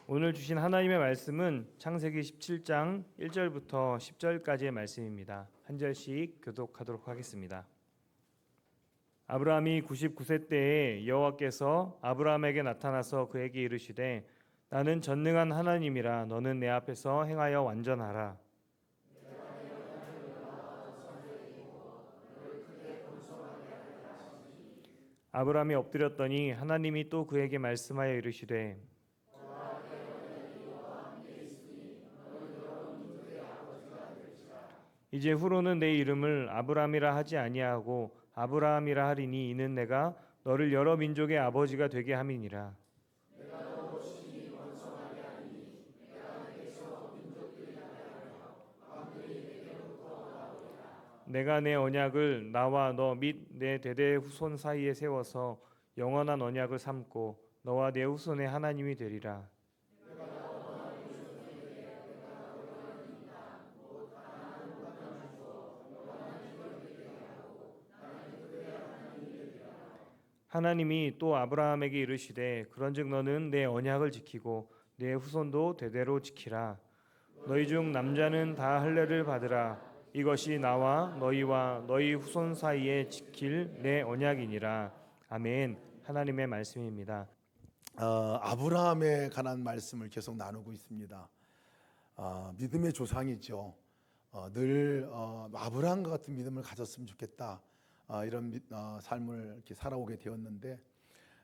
오늘 주신 하나님의 말씀은 창세기 17장 1절부터 10절까지의 말씀입니다. 한 절씩 교독하도록 하겠습니다. 아브라함이 99세 때에 여호와께서 아브라함에게 나타나서 그에게 이르시되 나는 전능한 하나님이라 너는 내 앞에서 행하여 완전하라. 아브라함이 엎드렸더니 하나님이 또 그에게 말씀하여 이르시되 이제 후로는 내 이름을 아브라함이라 하지 아니하고 아브라함이라 하리니 이는 내가 너를 여러 민족의 아버지가 되게 함이니라. 내가 내 언약을 나와 너 및 내 대대 후손 사이에 세워서 영원한 언약을 삼고 너와 내 후손의 하나님이 되리라. 하나님이 또 아브라함에게 이르시되 그런즉 너는 내 언약을 지키고 내 후손도 대대로 지키라. 너희 중 남자는 다 할례를 받으라. 이것이 나와 너희와 너희 후손 사이에 지킬 내 언약이니라. 아멘. 하나님의 말씀입니다. 아브라함에 관한 말씀을 계속 나누고 있습니다. 믿음의 조상이죠. 늘 아브라함과 같은 믿음을 가졌으면 좋겠다. 이런 삶을 이렇게 살아오게 되었는데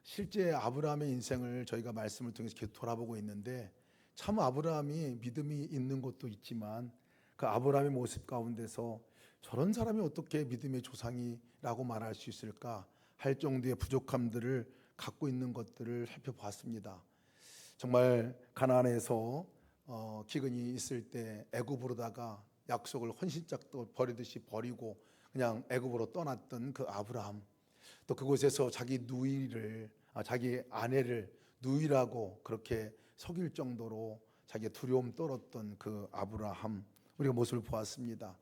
실제 아브라함의 인생을 저희가 말씀을 통해서 계속 돌아보고 있는데 참 아브라함이 믿음이 있는 것도 있지만 그 아브라함의 모습 가운데서 저런 사람이 어떻게 믿음의 조상이라고 말할 수 있을까 할 정도의 부족함들을 갖고 있는 것들을 살펴보았습니다. 정말 가나안에서 기근이 있을 때 애굽으로다가 약속을 헌신짝도 버리듯이 버리고 그냥 애굽으로 떠났던 그 아브라함, 또 그곳에서 자기 누이를 자기 아내를 누이라고 그렇게 속일 정도로 자기의 두려움 떨었던 그 아브라함, 우리가 모습을 보았습니다.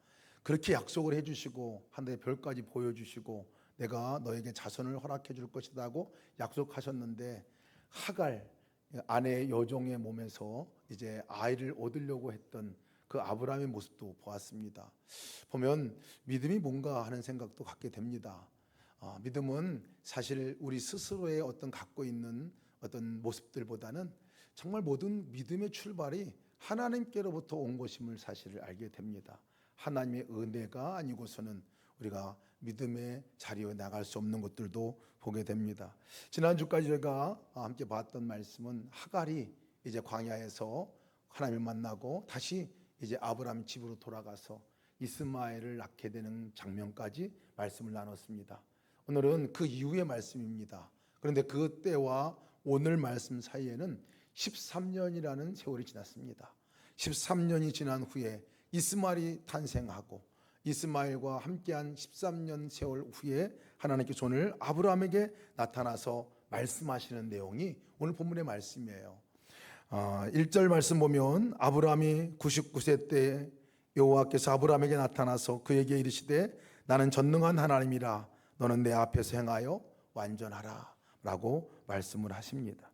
그렇게 약속을 해주시고 하늘의 별까지 보여주시고 내가 너에게 자손을 허락해 줄 것이라고 약속하셨는데 하갈 아내 여종의 몸에서 이제 아이를 얻으려고 했던 그 아브라함의 모습도 보았습니다. 보면 믿음이 뭔가 하는 생각도 갖게 됩니다. 믿음은 사실 우리 스스로의 어떤 갖고 있는 어떤 모습들보다는 정말 모든 믿음의 출발이 하나님께로부터 온 것임을 사실을 알게 됩니다. 하나님의 은혜가 아니고서는 우리가 믿음의 자리에 나갈 수 없는 것들도 보게 됩니다. 지난주까지 제가 함께 봤던 말씀은 하갈이 이제 광야에서 하나님을 만나고 다시 이제 아브라함 집으로 돌아가서 이스마엘을 낳게 되는 장면까지 말씀을 나눴습니다. 오늘은 그 이후의 말씀입니다. 그런데 그 때와 오늘 말씀 사이에는 13년이라는 세월이 지났습니다. 13년이 지난 후에 이스마엘이 탄생하고 이스마엘과 함께한 13년 세월 후에 하나님께서 오늘 아브라함에게 나타나서 말씀하시는 내용이 오늘 본문의 말씀이에요. 1절 말씀 보면 아브라함이 99세 때 여호와께서 아브라함에게 나타나서 그에게 이르시되 나는 전능한 하나님이라 너는 내 앞에서 행하여 완전하라 라고 말씀을 하십니다.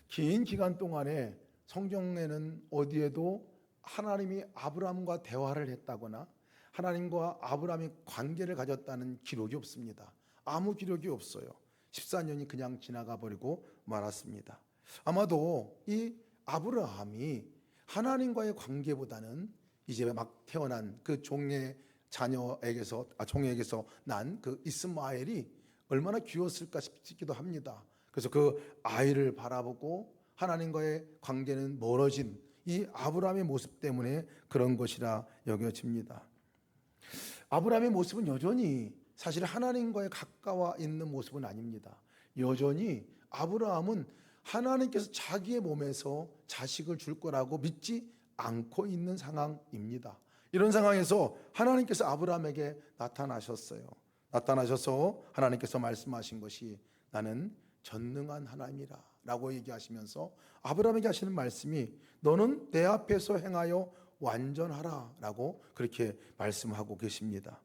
긴 기간 동안에 성경에는 어디에도 하나님이 아브라함과 대화를 했다거나 하나님과 아브라함이 관계를 가졌다는 기록이 없습니다. 아무 기록이 없어요. 14년이 그냥 지나가 버리고 말았습니다. 아마도 이 아브라함이 하나님과의 관계보다는 이제 막 태어난 그 종의 종에게서 난 그 이스마엘이 얼마나 귀여웠을까 싶기도 합니다. 그래서 그 아이를 바라보고 하나님과의 관계는 멀어진 이 아브라함의 모습 때문에 그런 것이라 여겨집니다. 아브라함의 모습은 여전히 사실 하나님과의 가까워 있는 모습은 아닙니다. 여전히 아브라함은 하나님께서 자기의 몸에서 자식을 줄 거라고 믿지 않고 있는 상황입니다. 이런 상황에서 하나님께서 아브라함에게 나타나셨어요. 나타나셔서 하나님께서 말씀하신 것이 나는 전능한 하나님이라 라고 얘기하시면서 아브라함에게 하시는 말씀이 너는 내 앞에서 행하여 완전하라 라고 그렇게 말씀하고 계십니다.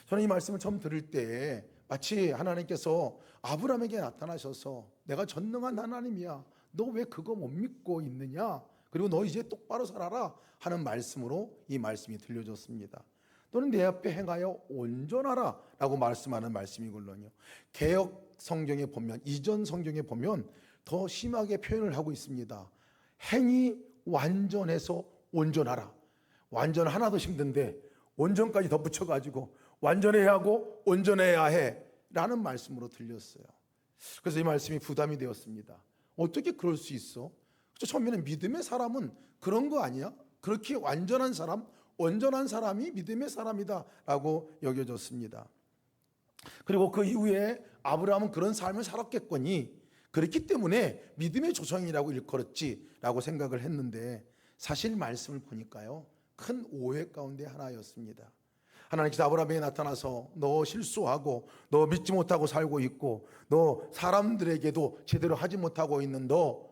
저는 이 말씀을 처음 들을 때 마치 하나님께서 아브라함에게 나타나셔서 내가 전능한 하나님이야, 너 왜 그거 못 믿고 있느냐? 그리고 너 이제 똑바로 살아라 하는 말씀으로 이 말씀이 들려졌습니다. 너는 내 앞에 행하여 온전하라 라고 말씀하는 말씀이걸로요. 개역 성경에 보면, 이전 성경에 보면 더 심하게 표현을 하고 있습니다. 행이 완전해서 온전하라. 완전 하나도 힘든데 온전까지 덧붙여가지고 완전해야 하고 온전해야 해 라는 말씀으로 들렸어요. 그래서 이 말씀이 부담이 되었습니다. 어떻게 그럴 수 있어? 처음에는 믿음의 사람은 그런 거 아니야? 그렇게 완전한 사람, 온전한 사람이 믿음의 사람이다 라고 여겨졌습니다. 그리고 그 이후에 아브라함은 그런 삶을 살았겠거니 그렇기 때문에 믿음의 조상이라고 일컬었지 라고 생각을 했는데, 사실 말씀을 보니까요, 큰 오해 가운데 하나였습니다. 하나님께서 아브라함에게 나타나서 너 실수하고 너 믿지 못하고 살고 있고 너 사람들에게도 제대로 하지 못하고 있는 너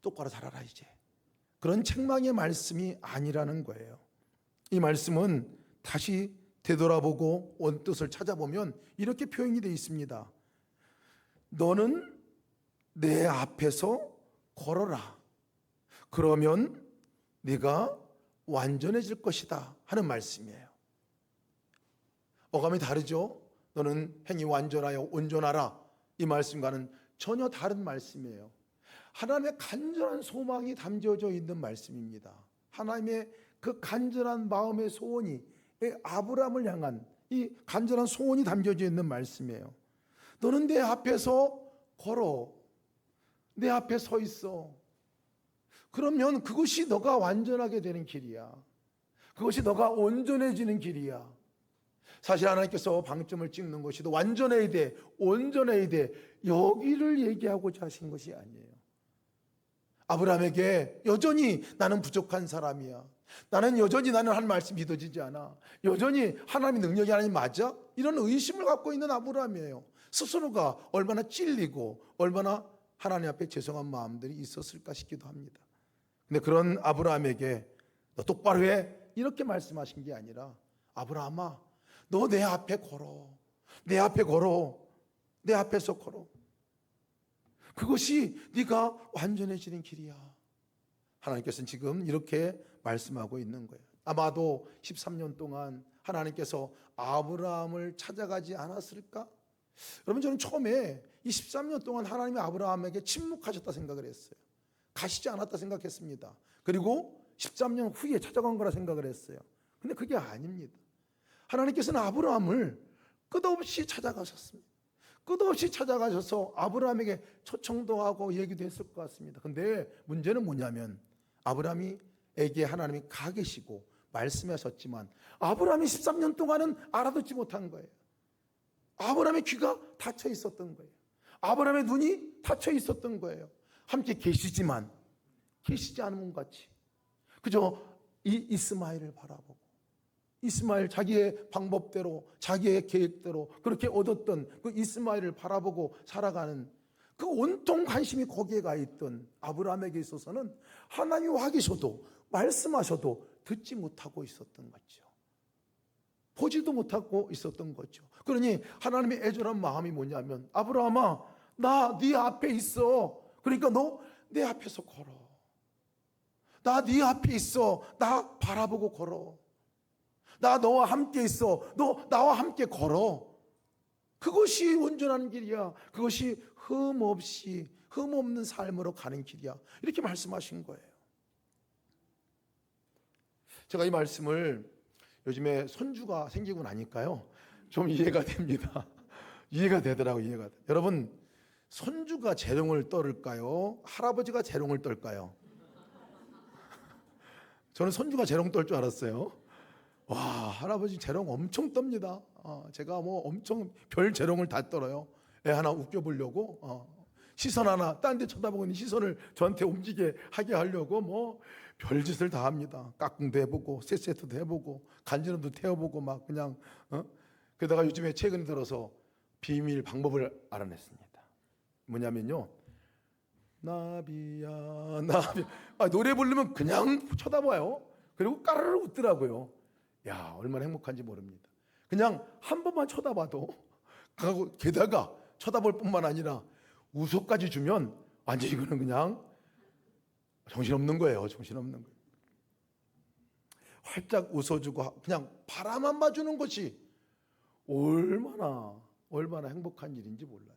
똑바로 살아라 이제, 그런 책망의 말씀이 아니라는 거예요. 이 말씀은 다시 되돌아보고 원뜻을 찾아보면 이렇게 표현이 되어 있습니다. 너는 내 앞에서 걸어라. 그러면 네가 완전해질 것이다 하는 말씀이에요. 어감이 다르죠? 너는 행이 완전하여 온전하라, 이 말씀과는 전혀 다른 말씀이에요. 하나님의 간절한 소망이 담겨져 있는 말씀입니다. 하나님의 그 간절한 마음의 소원이, 아브라함을 향한 이 간절한 소원이 담겨져 있는 말씀이에요. 너는 내 앞에서 걸어, 내 앞에 서 있어. 그러면 그것이 너가 완전하게 되는 길이야. 그것이 너가 온전해지는 길이야. 사실 하나님께서 방점을 찍는 것이 너 완전해야 돼, 온전해야 돼, 여기를 얘기하고자 하신 것이 아니에요. 아브라함에게 여전히 나는 부족한 사람이야, 나는 여전히 나는 한 말씀 믿어지지 않아, 여전히 하나님의 능력이 하나님 맞아? 이런 의심을 갖고 있는 아브라함이에요. 스스로가 얼마나 찔리고 얼마나 하나님 앞에 죄송한 마음들이 있었을까 싶기도 합니다. 근데 그런 아브라함에게 너 똑바로 해 이렇게 말씀하신 게 아니라, 아브라함아 너 내 앞에 걸어, 내 앞에 걸어, 내 앞에서 걸어. 그것이 네가 완전해지는 길이야. 하나님께서는 지금 이렇게 말씀하고 있는 거예요. 아마도 13년 동안 하나님께서 아브라함을 찾아가지 않았을까? 여러분, 저는 처음에 이 13년 동안 하나님이 아브라함에게 침묵하셨다 생각을 했어요. 가시지 않았다 생각했습니다. 그리고 13년 후에 찾아간 거라 생각을 했어요. 근데 그게 아닙니다. 하나님께서는 아브라함을 끝없이 찾아가셨습니다. 끝없이 찾아가셔서 아브라함에게 초청도 하고 얘기도 했을 것 같습니다. 근데 문제는 뭐냐면, 아브라함에게 하나님이 가 계시고 말씀하셨지만 아브라함이 13년 동안은 알아듣지 못한 거예요. 아브라함의 귀가 닫혀 있었던 거예요. 아브라함의 눈이 닫혀 있었던 거예요. 함께 계시지만 계시지 않은 것 같이 그저 이 이스마엘을 바라보고, 이스마엘 자기의 방법대로 자기의 계획대로 그렇게 얻었던 그 이스마엘을 바라보고 살아가는 그 온통 관심이 거기에 가 있던 아브라함에게 있어서는 하나님이 와 계셔도 말씀하셔도 듣지 못하고 있었던 거죠. 보지도 못하고 있었던 거죠. 그러니 하나님의 애절한 마음이 뭐냐면, 아브라함아 나 네 앞에 있어. 그러니까 너 내 앞에서 걸어. 나 네 앞에 있어. 나 바라보고 걸어. 나 너와 함께 있어. 너 나와 함께 걸어. 그것이 온전한 길이야. 그것이 흠없는 삶으로 가는 길이야. 이렇게 말씀하신 거예요. 제가 이 말씀을 요즘에 손주가 생기고 나니까요 좀 이해가 됩니다. 이해가 되더라고요. 이해가 돼. 여러분, 손주가 재롱을 떨을까요? 할아버지가 재롱을 떨까요? 저는 손주가 재롱 떨 줄 알았어요. 와, 할아버지 재롱 엄청 떱니다. 제가 뭐 엄청 별 재롱을 다 떨어요. 애 하나 웃겨보려고, 시선 하나 딴 데 쳐다보고 있는 시선을 저한테 움직이게 하게 하려고 뭐 별짓을 다 합니다. 깍꿍도 해보고 세세트도 해보고 간지럼도 태워보고 막 그냥 그러다가 요즘에 최근에 들어서 비밀 방법을 알아냈습니다. 뭐냐면요, 나비야 나비야, 노래 부르면 그냥 쳐다봐요. 그리고 까르르 웃더라고요. 야, 얼마나 행복한지 모릅니다. 그냥 한 번만 쳐다봐도, 게다가 쳐다볼 뿐만 아니라 우소까지 주면 완전히 이거는 그냥 정신없는 거예요. 정신없는 거예요. 활짝 웃어주고 그냥 바라만 봐주는 것이 얼마나 행복한 일인지 몰라요.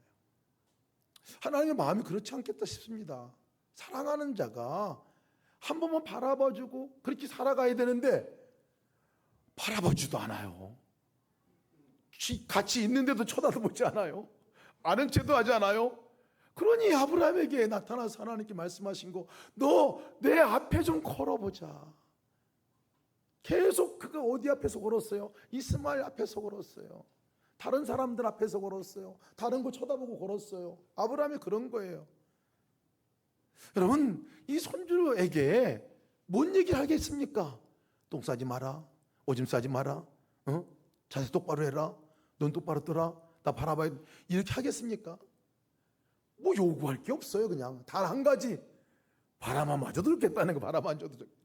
하나님의 마음이 그렇지 않겠다 싶습니다. 사랑하는 자가 한 번만 바라봐주고 그렇게 살아가야 되는데 바라봐주도 않아요. 같이 있는데도 쳐다보지 않아요. 아는 체도 하지 않아요. 그러니 아브라함에게 나타나서 하나님께 말씀하신 거, 너 내 앞에 좀 걸어보자. 계속 그가 어디 앞에서 걸었어요? 이스마엘 앞에서 걸었어요. 다른 사람들 앞에서 걸었어요. 다른 거 쳐다보고 걸었어요. 아브라함이 그런 거예요. 여러분, 이 손주에게 뭔 얘기를 하겠습니까? 똥 싸지 마라. 오줌 싸지 마라. 자세 똑바로 해라. 눈 똑바로 떠라. 나 바라봐야 돼. 이렇게 하겠습니까? 뭐 요구할 게 없어요. 그냥 단 한 가지, 바라만 맞아도 좋겠다는 거. 바라만 줘도 좋겠다.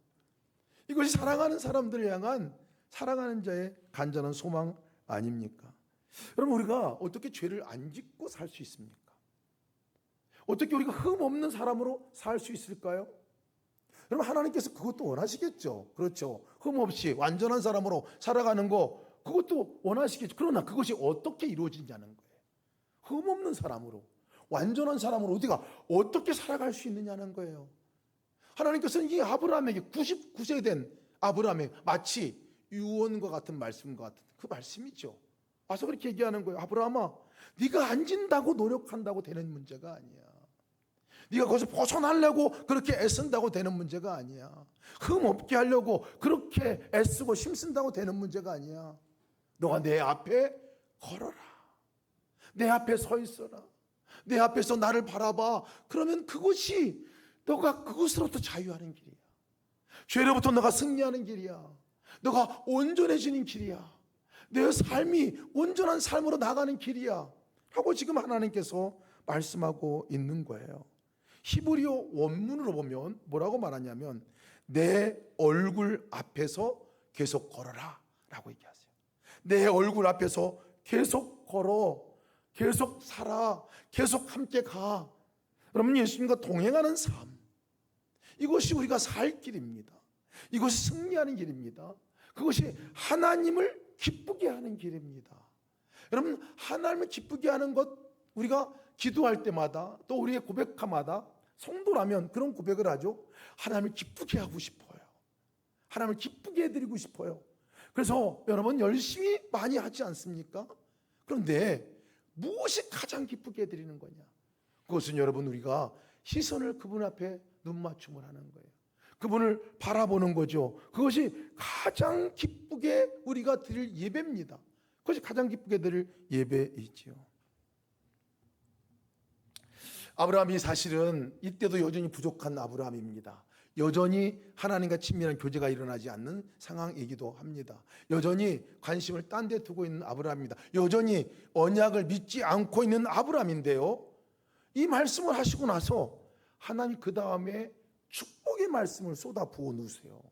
이것이 사랑하는 사람들을 향한 사랑하는 자의 간절한 소망 아닙니까? 여러분, 우리가 어떻게 죄를 안 짓고 살 수 있습니까? 어떻게 우리가 흠 없는 사람으로 살 수 있을까요? 여러분, 하나님께서 그것도 원하시겠죠. 그렇죠. 흠 없이 완전한 사람으로 살아가는 거, 그것도 원하시겠죠. 그러나 그것이 어떻게 이루어지냐는 거예요. 흠 없는 사람으로, 완전한 사람으로 우리가 어떻게 살아갈 수 있느냐는 거예요. 하나님께서는 이 아브라함에게 99세 된 아브라함에 마치 유언과 같은 말씀과 같은 그 말씀이죠. 와서 그렇게 얘기하는 거예요. 아브라함아, 네가 안 진다고 노력한다고 되는 문제가 아니야. 네가 거기서 벗어나려고 그렇게 애쓴다고 되는 문제가 아니야. 흠 없게 하려고 그렇게 애쓰고 힘쓴다고 되는 문제가 아니야. 너가 내 앞에 걸어라. 내 앞에 서 있어라. 내 앞에서 나를 바라봐. 그러면 그것이 너가 그것으로부터 자유하는 길이야. 죄로부터 너가 승리하는 길이야. 너가 온전해지는 길이야. 내 삶이 온전한 삶으로 나가는 길이야 하고 지금 하나님께서 말씀하고 있는 거예요. 히브리어 원문으로 보면 뭐라고 말하냐면 내 얼굴 앞에서 계속 걸어라 라고 얘기하세요. 내 얼굴 앞에서 계속 걸어, 계속 살아, 계속 함께 가. 여러분, 예수님과 동행하는 삶, 이것이 우리가 살 길입니다. 이것이 승리하는 길입니다. 그것이 하나님을 기쁘게 하는 길입니다. 여러분, 하나님을 기쁘게 하는 것, 우리가 기도할 때마다 또 우리의 고백함마다 성도라면 그런 고백을 하죠. 하나님을 기쁘게 하고 싶어요. 하나님을 기쁘게 해드리고 싶어요. 그래서 여러분, 열심히 많이 하지 않습니까? 그런데 무엇이 가장 기쁘게 해드리는 거냐? 그것은 여러분, 우리가 시선을 그분 앞에 눈맞춤을 하는 거예요. 그분을 바라보는 거죠. 그것이 가장 기쁘게 우리가 드릴 예배입니다. 그것이 가장 기쁘게 드릴 예배이지요. 아브라함이 사실은 이때도 여전히 부족한 아브라함입니다. 여전히 하나님과 친밀한 교제가 일어나지 않는 상황이기도 합니다. 여전히 관심을 딴 데 두고 있는 아브라함입니다. 여전히 언약을 믿지 않고 있는 아브라함인데요, 이 말씀을 하시고 나서 하나님 그 다음에 축복의 말씀을 쏟아 부어 놓으세요.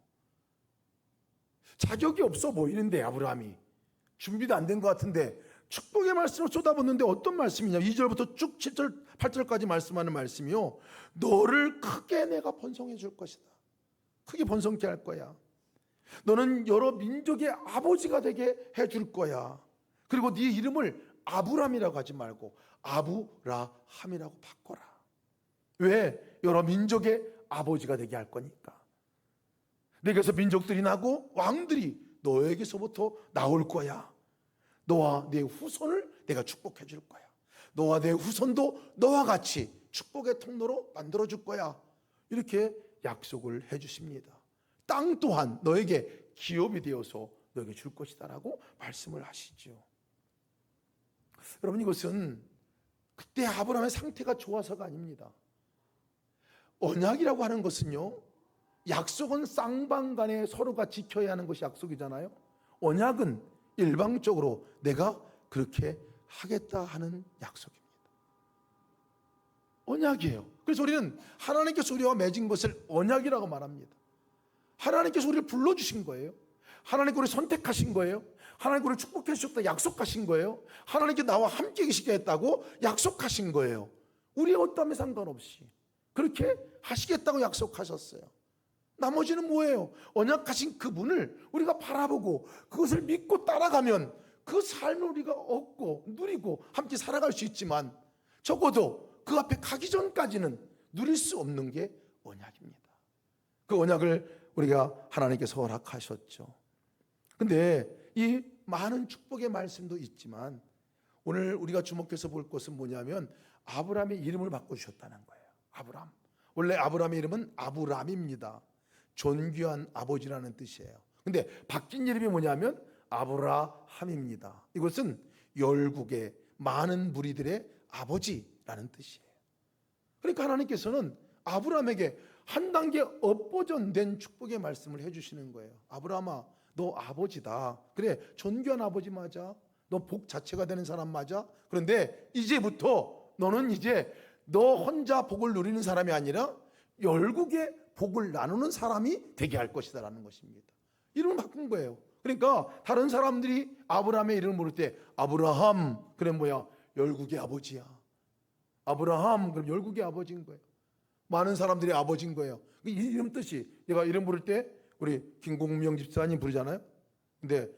자격이 없어 보이는데 아브라함이 준비도 안 된 것 같은데 축복의 말씀을 쏟아붓는데 어떤 말씀이냐? 2절부터 쭉 7절 8절까지 말씀하는 말씀이요, 너를 크게 내가 번성해 줄 것이다. 크게 번성케 할 거야. 너는 여러 민족의 아버지가 되게 해줄 거야. 그리고 네 이름을 아브람이라고 하지 말고 아브라함이라고 바꿔라. 왜? 여러 민족의 아버지가 되게 할 거니까. 내게서 민족들이 나고 왕들이 너에게서부터 나올 거야. 너와 내 후손을 내가 축복해 줄 거야. 너와 내 후손도 너와 같이 축복의 통로로 만들어 줄 거야. 이렇게 약속을 해 주십니다. 땅 또한 너에게 기업이 되어서 너에게 줄 것이다 라고 말씀을 하시죠. 여러분, 이것은 그때 아브라함의 상태가 좋아서가 아닙니다. 언약이라고 하는 것은요, 약속은 쌍방간에 서로가 지켜야 하는 것이 약속이잖아요. 언약은 일방적으로 내가 그렇게 하겠다 하는 약속입니다. 언약이에요. 그래서 우리는 하나님께서 우리와 맺은 것을 언약이라고 말합니다. 하나님께서 우리를 불러주신 거예요. 하나님께서 우리를 선택하신 거예요. 하나님께서 우리를 축복해 주셨다 약속하신 거예요. 하나님께 나와 함께 계시게 했다고 약속하신 거예요. 우리의 어떠함에 상관없이 그렇게 하시겠다고 약속하셨어요. 나머지는 뭐예요? 언약하신 그분을 우리가 바라보고 그것을 믿고 따라가면 그 삶을 우리가 얻고 누리고 함께 살아갈 수 있지만, 적어도 그 앞에 가기 전까지는 누릴 수 없는 게 언약입니다. 그 언약을 우리가 하나님께서 허락하셨죠. 근데 이 많은 축복의 말씀도 있지만 오늘 우리가 주목해서 볼 것은 뭐냐면 아브라함의 이름을 바꿔주셨다는 거예요. 아브라함. 원래 아브라함의 이름은 아브람입니다. 존귀한 아버지라는 뜻이에요. 근데 바뀐 이름이 뭐냐면 아브라함입니다. 이것은 열국의 많은 무리들의 아버지라는 뜻이에요. 그러니까 하나님께서는 아브라함에게 한 단계 업보전된 축복의 말씀을 해주시는 거예요. 아브라함아, 너 아버지다. 그래, 존귀한 아버지 맞아. 너 복 자체가 되는 사람 맞아. 그런데 이제부터 너는 이제 너 혼자 복을 누리는 사람이 아니라 열국의 복을 나누는 사람이 되게 할 것이다 라는 것입니다. 이름을 바꾼 거예요. 그러니까 다른 사람들이 아브라함의 이름을 부를 때 아브라함, 그래 뭐야? 열국의 아버지야. 아브라함, 그럼 열국의 아버지인 거예요. 많은 사람들이 아버지인 거예요. 이 이름 뜻이, 내가 이름 부를 때 우리 김공명 집사님 부르잖아요. 근데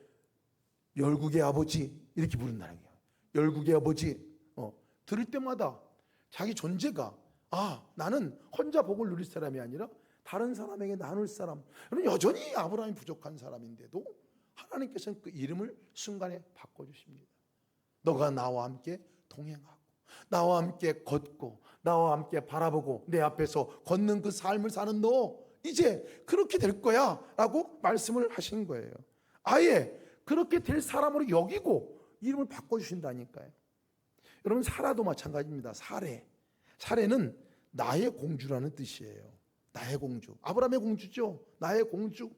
열국의 아버지 이렇게 부른다는 거예요. 열국의 아버지. 들을 때마다 자기 존재가, 나는 혼자 복을 누릴 사람이 아니라 다른 사람에게 나눌 사람. 여전히 아브라함이 부족한 사람인데도 하나님께서는 그 이름을 순간에 바꿔주십니다. 너가 나와 함께 동행하고 나와 함께 걷고 나와 함께 바라보고 내 앞에서 걷는 그 삶을 사는 너, 이제 그렇게 될 거야 라고 말씀을 하신 거예요. 아예 그렇게 될 사람으로 여기고 이름을 바꿔주신다니까요. 여러분, 사라도 마찬가지입니다. 사례는 나의 공주라는 뜻이에요. 나의 공주. 아브라함의 공주죠. 나의 공주.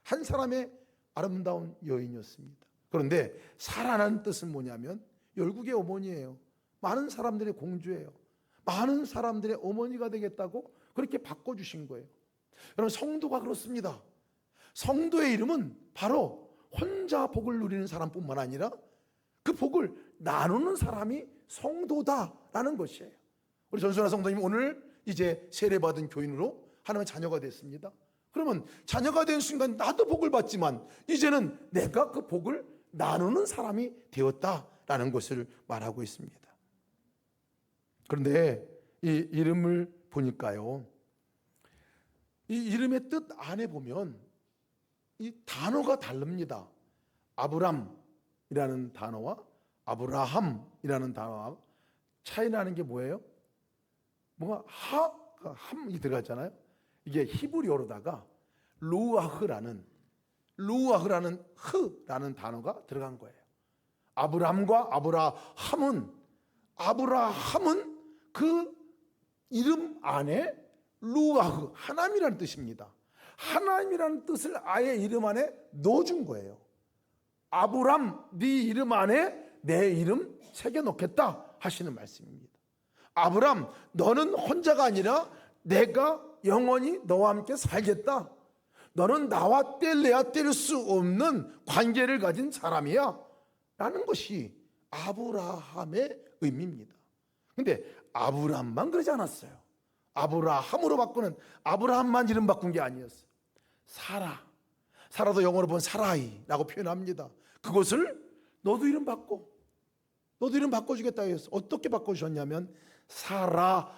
한 사람의 아름다운 여인이었습니다. 그런데 사라라는 뜻은 뭐냐면 열국의 어머니예요. 많은 사람들의 공주예요. 많은 사람들의 어머니가 되겠다고 그렇게 바꿔주신 거예요. 여러분, 성도가 그렇습니다. 성도의 이름은 바로 혼자 복을 누리는 사람뿐만 아니라 그 복을 나누는 사람이 성도다라는 것이에요. 우리 전순아 성도님 오늘 이제 세례받은 교인으로 하나님의 자녀가 됐습니다. 그러면 자녀가 된 순간 나도 복을 받지만 이제는 내가 그 복을 나누는 사람이 되었다라는 것을 말하고 있습니다. 그런데 이 이름을 보니까요, 이 이름의 뜻 안에 보면 이 단어가 다릅니다. 아브람이라는 단어와 아브라함이라는 단어와 차이 나는 게 뭐예요? 뭔가 함이 들어갔잖아요. 이게 히브리어로다가 루아흐라는 흐라는 단어가 들어간 거예요. 아브람과 아브라함은 그 이름 안에 루아흐, 하나님이라는 뜻입니다. 하나님이라는 뜻을 아예 이름 안에 넣어준 거예요. 아브람, 네 이름 안에 내 이름 새겨놓겠다 하시는 말씀입니다. 아브람, 너는 혼자가 아니라 내가 영원히 너와 함께 살겠다. 너는 나와 뗄래야 뗄 수 없는 관계를 가진 사람이야 라는 것이 아브라함의 의미입니다. 근데 아브람만 그러지 않았어요. 아브라함으로 바꾸는, 아브라함만 이름 바꾼 게 아니었어요. 사라도 영어로 보면 사라이라고 표현합니다. 그것을 너도 이름 바꿔주겠다 해서 어떻게 바꿔주셨냐면 사라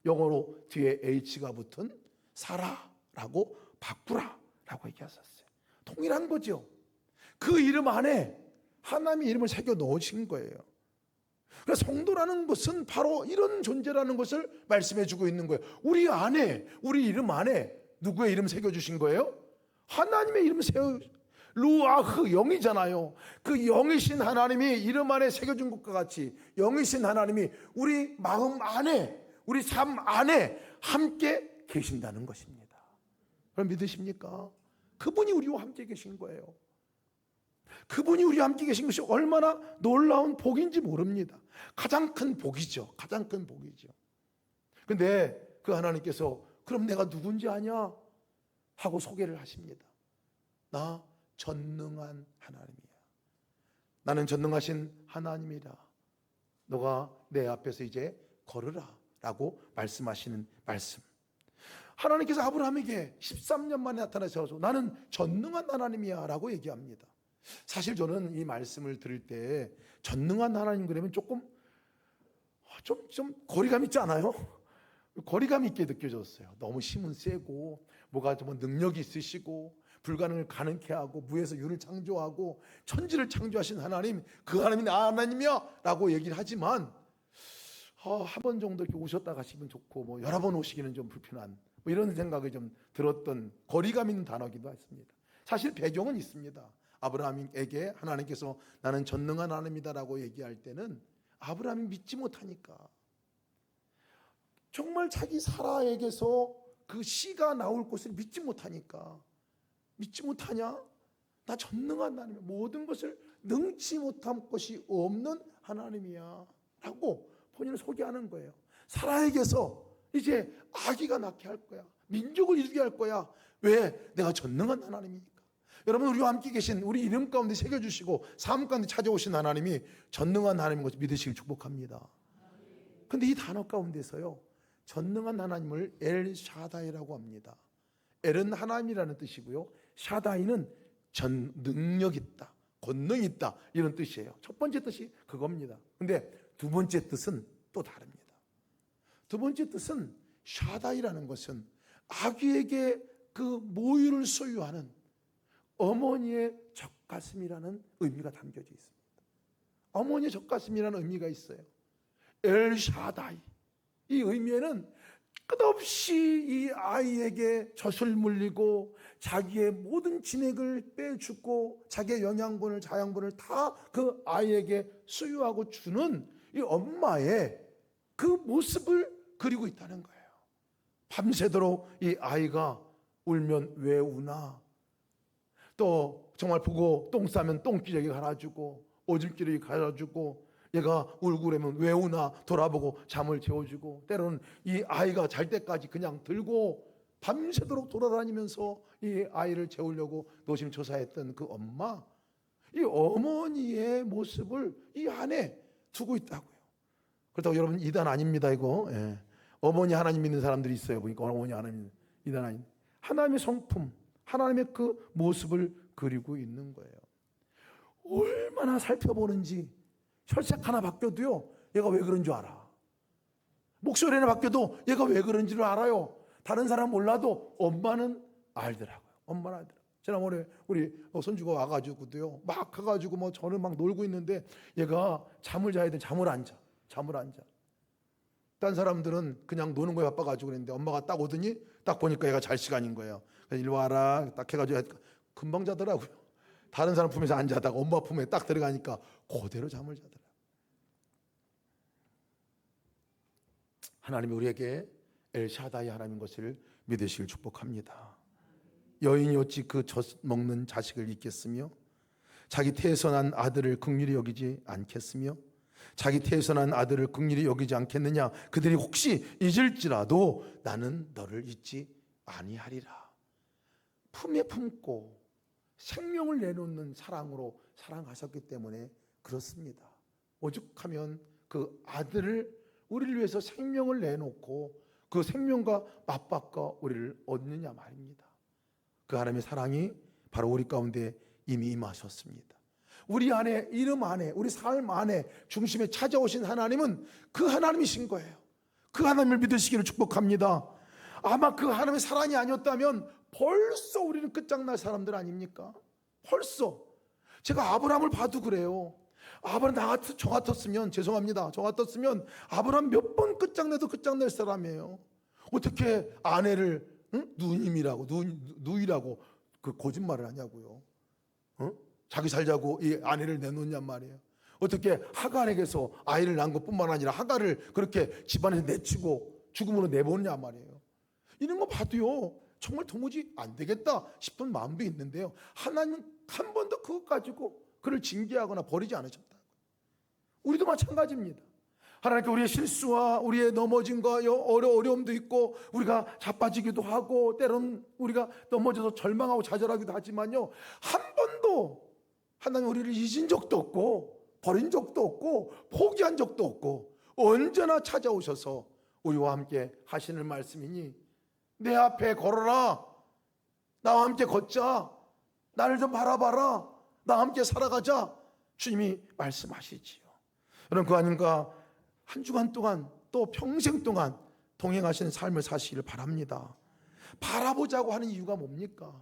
영어로 뒤에 H가 붙은 사라라고 바꾸라라고 얘기하셨어요. 동일한 거죠. 그 이름 안에 하나님의 이름을 새겨 넣으신 거예요. 그래서 성도라는 것은 바로 이런 존재라는 것을 말씀해 주고 있는 거예요. 우리 이름 안에 누구의 이름 새겨주신 거예요? 하나님의 이름 루아흐, 영이잖아요. 그 영이신 하나님이 이름 안에 새겨준 것과 같이 영이신 하나님이 우리 마음 안에, 우리 삶 안에 함께 계신다는 것입니다. 그럼 믿으십니까? 그분이 우리와 함께 계신 거예요. 그분이 우리와 함께 계신 것이 얼마나 놀라운 복인지 모릅니다. 가장 큰 복이죠. 가장 큰 복이죠. 근데 그 하나님께서 그럼 내가 누군지 아냐? 하고 소개를 하십니다. 나 전능한 하나님이야. 나는 전능하신 하나님이라. 너가 내 앞에서 이제 걸으라 라고 말씀하시는 말씀. 하나님께서 아브라함에게 13년 만에 나타나셔서 나는 전능한 하나님이야 라고 얘기합니다. 사실 저는 이 말씀을 들을 때 전능한 하나님 그러면 조금 좀 거리감 있지 않아요? 거리감 있게 느껴졌어요. 너무 힘은 세고 뭐가 좀 능력이 있으시고 불가능을 가능케 하고 무에서 유를 창조하고 천지를 창조하신 하나님, 그 하나님이 나 하나님이야 라고 얘기를 하지만 한 번 정도 이렇게 오셨다 가시면 좋고 뭐 여러 번 오시기는 좀 불편한 뭐 이런 생각이 좀 들었던 거리감 있는 단어기도 했습니다. 사실 배경은 있습니다. 아브라함에게 하나님께서 나는 전능한 하나님이다라고 얘기할 때는 아브라함이 믿지 못하니까, 정말 자기 사라에게서 그 씨가 나올 것을 믿지 못하니까, 믿지 못하냐? 나 전능한 하나님, 모든 것을 능치 못한 것이 없는 하나님이야 라고 본인을 소개하는 거예요. 사라에게서 이제 아기가 낳게 할 거야, 민족을 이루게 할 거야. 왜? 내가 전능한 하나님이니까. 여러분, 우리와 함께 계신, 우리 이름 가운데 새겨주시고 삶 가운데 찾아오신 하나님이 전능한 하나님인 것을 믿으시길 축복합니다. 근데 이 단어 가운데서요, 전능한 하나님을 엘 샤다이라고 합니다. 엘은 하나님이라는 뜻이고요, 샤다이는 전 능력 있다, 권능 있다 이런 뜻이에요. 첫 번째 뜻이 그겁니다. 근데 두 번째 뜻은 또 다릅니다. 두 번째 뜻은 샤다이라는 것은 아기에게 그 모유를 소유하는 어머니의 젖가슴이라는 의미가 담겨져 있습니다. 어머니의 젖가슴이라는 의미가 있어요. 엘 샤다이, 이 의미에는 끝없이 이 아이에게 젖을 물리고 자기의 모든 진액을 빼주고 자기의 영양분을, 자양분을 다 그 아이에게 수유하고 주는 이 엄마의 그 모습을 그리고 있다는 거예요. 밤새도록 이 아이가 울면 왜 우나, 또 정말 보고 똥 싸면 똥기저귀 갈아주고 오줌기저귀 갈아주고, 얘가 울고 그러면 왜 우나 돌아보고 잠을 재워주고, 때로는 이 아이가 잘 때까지 그냥 들고 밤새도록 돌아다니면서 이 아이를 재우려고 노심초사했던 그 엄마, 이 어머니의 모습을 이 안에 두고 있다고요. 그렇다고 여러분 이단 아닙니다 이거. 예. 어머니 하나님 믿는 사람들이 있어요. 보니까 어머니 하나님, 이단 아닌 하나님의 성품, 하나님의 그 모습을 그리고 있는 거예요. 얼마나 살펴보는지, 혈색 하나 바뀌어도요, 얘가 왜 그런 줄 알아. 목소리 하나 바뀌어도 얘가 왜 그런지를 알아요. 다른 사람 몰라도 엄마는 알더라고요. 엄마는 알더라고요. 지난번에 우리 손주가 와가지고도요, 막 가가지고 뭐 저는 막 놀고 있는데 얘가 잠을 자야 돼. 잠을 안 자. 딴 사람들은 그냥 노는 거에 바빠가지고 그랬는데 엄마가 딱 오더니 딱 보니까 얘가 잘 시간인 거예요. 그래서 일로 와라 딱 해가지고 금방 자더라고요. 다른 사람 품에서 안 자다가 엄마 품에 딱 들어가니까 그대로 잠을 자더라고요. 하나님이 우리에게 엘샤다이 하나님인 것을 믿으시길 축복합니다. 여인이 어찌 그 젖 먹는 자식을 잊겠으며 자기 태에서 난 아들을 긍휼히 여기지 않겠으며 자기 태에서 난 아들을 긍휼히 여기지 않겠느냐. 그들이 혹시 잊을지라도 나는 너를 잊지 아니하리라. 품에 품고 생명을 내놓는 사랑으로 사랑하셨기 때문에 그렇습니다. 오죽하면 그 아들을 우리를 위해서 생명을 내놓고 그 생명과 맞바꿔 우리를 얻느냐 말입니다. 그 하나님의 사랑이 바로 우리 가운데 이미 임하셨습니다. 우리 안에, 이름 안에, 우리 삶 안에 중심에 찾아오신 하나님은 그 하나님이신 거예요. 그 하나님을 믿으시기를 축복합니다. 아마 그 하나님의 사랑이 아니었다면 벌써 우리는 끝장날 사람들 아닙니까? 벌써. 제가 아브라함을 봐도 그래요. 아브라함 저 같았으면, 죄송합니다, 저 같았으면 아브라함 몇 번 끝장내도 끝장낼 사람이에요. 어떻게 아내를 누이라고 그 거짓말을 하냐고요. 자기 살자고 이 아내를 내놓냔 말이에요. 어떻게 하갈에게서 아이를 낳은 것뿐만 아니라 하갈을 그렇게 집안에서 내치고 죽음으로 내보느냐 말이에요. 이런 거 봐도요, 정말 도무지 안 되겠다 싶은 마음도 있는데요, 하나님은 한 번도 그것 가지고 그를 징계하거나 버리지 않으셨다. 우리도 마찬가지입니다. 하나님께 우리의 실수와 우리의 넘어짐과 어려움도 있고 우리가 자빠지기도 하고 때로는 우리가 넘어져서 절망하고 좌절하기도 하지만요, 한 번도 하나님 우리를 잊은 적도 없고 버린 적도 없고 포기한 적도 없고 언제나 찾아오셔서 우리와 함께 하시는 말씀이니 내 앞에 걸어라. 나와 함께 걷자. 나를 좀 바라봐라. 나와 함께 살아가자. 주님이 말씀하시지요. 여러분, 그 아닌가 한 주간 동안 또 평생 동안 동행하시는 삶을 사시기를 바랍니다. 바라보자고 하는 이유가 뭡니까?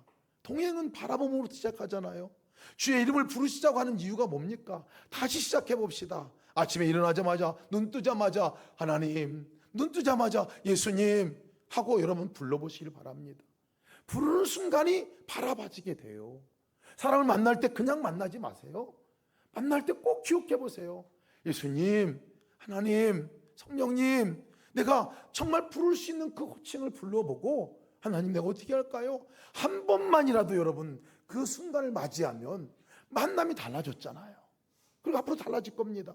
동행은 바라봄으로 시작하잖아요. 주의 이름을 부르시자고 하는 이유가 뭡니까? 다시 시작해 봅시다. 아침에 일어나자마자, 눈 뜨자마자 하나님, 눈 뜨자마자 예수님 하고 여러분 불러보시길 바랍니다. 부르는 순간이 바라봐지게 돼요. 사람을 만날 때 그냥 만나지 마세요. 만날 때 꼭 기억해 보세요. 예수님, 하나님, 성령님, 내가 정말 부를 수 있는 그 호칭을 불러보고 하나님 내가 어떻게 할까요? 한 번만이라도 여러분 그 순간을 맞이하면 만남이 달라졌잖아요. 그리고 앞으로 달라질 겁니다.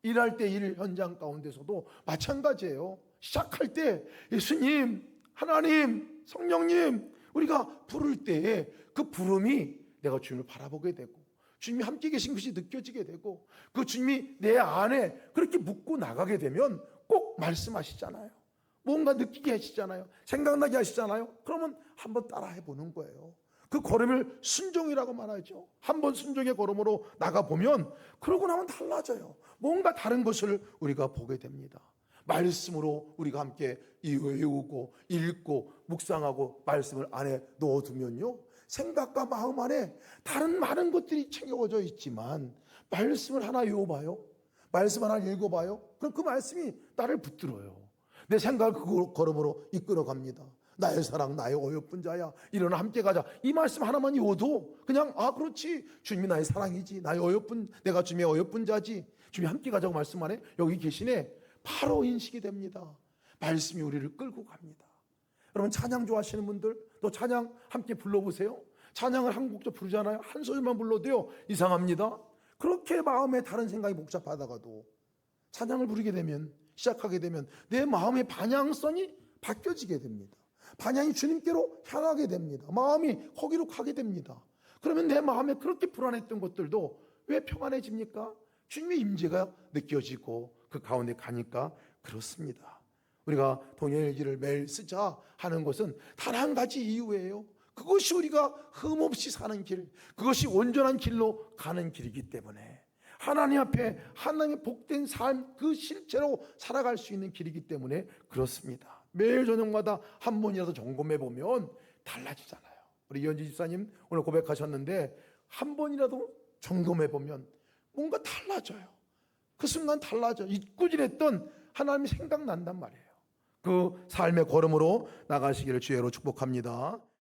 일할 때 일 현장 가운데서도 마찬가지예요. 시작할 때 예수님, 하나님, 성령님 우리가 부를 때에 그 부름이 내가 주님을 바라보게 되고 주님이 함께 계신 것이 느껴지게 되고 그 주님이 내 안에 그렇게 묻고 나가게 되면 꼭 말씀하시잖아요. 뭔가 느끼게 하시잖아요. 생각나게 하시잖아요. 그러면 한번 따라해 보는 거예요. 그 걸음을 순종이라고 말하죠. 한번 순종의 걸음으로 나가보면 그러고 나면 달라져요. 뭔가 다른 것을 우리가 보게 됩니다. 말씀으로 우리가 함께 외우고 읽고 묵상하고 말씀을 안에 넣어두면요, 생각과 마음 안에 다른 많은 것들이 챙겨져 있지만 말씀을 하나 외워봐요. 말씀 하나 읽어봐요. 그럼 그 말씀이 나를 붙들어요. 내 생각을 그 걸음으로 이끌어갑니다. 나의 사랑, 나의 어여쁜 자야, 일어나 함께 가자. 이 말씀 하나만 외워도 그냥 그렇지, 주님이 나의 사랑이지, 나의 어여쁜, 내가 주님의 어여쁜 자지, 주님이 함께 가자고 말씀 안에 여기 계시네, 바로 인식이 됩니다. 말씀이 우리를 끌고 갑니다. 여러분, 찬양 좋아하시는 분들 또 찬양 함께 불러보세요. 찬양을 한 곡도 부르잖아요. 한 소절만 불러도요 이상합니다. 그렇게 마음에 다른 생각이 복잡하다가도 찬양을 부르게 되면, 시작하게 되면 내 마음의 방향성이 바뀌어지게 됩니다. 방향이 주님께로 향하게 됩니다. 마음이 거기로 가게 됩니다. 그러면 내 마음에 그렇게 불안했던 것들도 왜 평안해집니까? 주님의 임재가 느껴지고 그 가운데 가니까 그렇습니다. 우리가 동행일기를 매일 쓰자 하는 것은 단 한 가지 이유예요. 그것이 우리가 흠없이 사는 길, 그것이 온전한 길로 가는 길이기 때문에, 하나님 앞에 하나님의 복된 삶, 그 실제로 살아갈 수 있는 길이기 때문에 그렇습니다. 매일 저녁마다 한 번이라도 점검해 보면 달라지잖아요. 우리 이현지 집사님 오늘 고백하셨는데 한 번이라도 점검해 보면 뭔가 달라져요. 그 순간 달라져. 잊고지냈던 하나님이 생각난단 말이에요. 그 삶의 걸음으로 나가시기를 주의로 축복합니다.